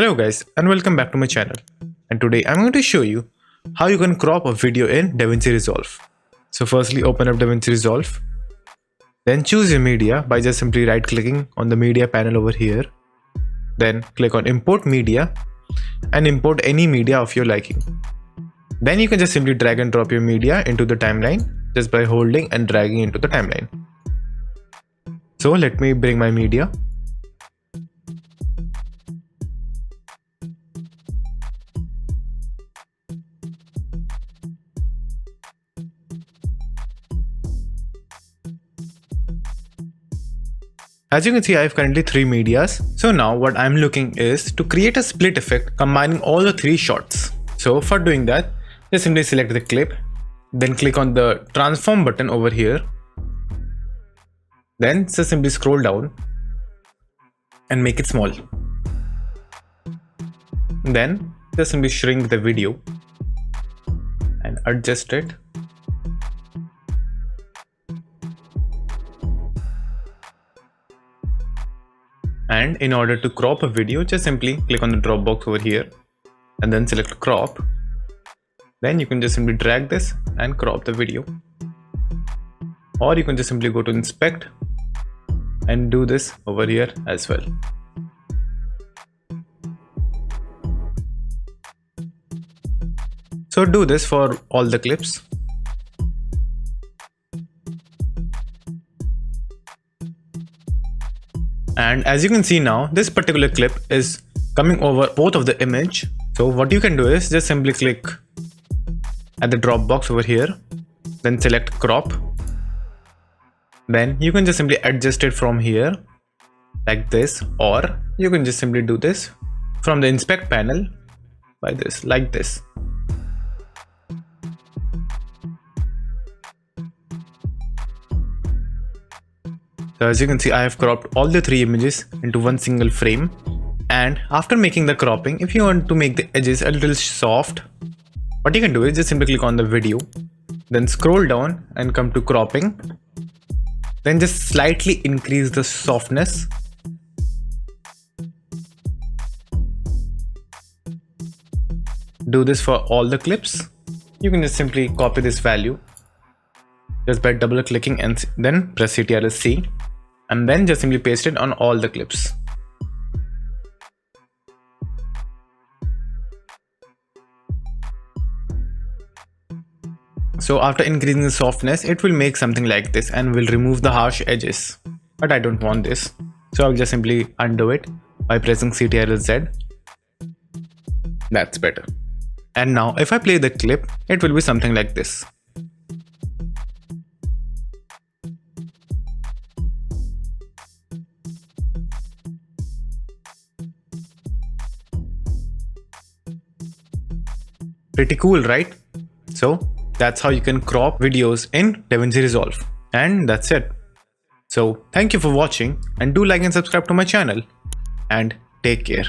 Hello guys and welcome back to my channel, and today I'm going to show you how you can crop a video in Davinci Resolve. So firstly open up Davinci Resolve, then choose your media by just simply right clicking on the media panel over here. Then click on import media and import any media of your liking. Then you can just simply drag and drop your media into the timeline just by holding and dragging into the timeline. So let me bring my media. As you can see, I have currently 3 medias. So now what I'm looking is to create a split effect combining all the 3 shots. So for doing that, just simply select the clip, then click on the transform button over here. Then just simply scroll down and make it small. Then just simply shrink the video and adjust it. And in order to crop a video, just simply click on the drop box over here and then select crop. Then you can just simply drag this and crop the video. Or you can just simply go to inspect and do this over here as well. So do this for all the clips. And as you can see now, this particular clip is coming over both of the image. So what you can do is just simply click at the drop box over here, then select crop. Then you can just simply adjust it from here like this, or you can just simply do this from the inspect panel by this, like this. So as you can see, I have cropped all the 3 images into one single frame. And after making the cropping, if you want to make the edges a little soft, what you can do is just simply click on the video, then scroll down and come to cropping. Then just slightly increase the softness. Do this for all the clips. You can just simply copy this value just by double clicking and then press Ctrl+C. And then just simply paste it on all the clips. So after increasing the softness, it will make something like this and will remove the harsh edges. But I don't want this. So I'll just simply undo it by pressing Ctrl+Z. That's better. And now if I play the clip, it will be something like this. Pretty cool, right? So that's how you can crop videos in Davinci Resolve. And that's it. So thank you for watching, and do like and subscribe to my channel, and take care.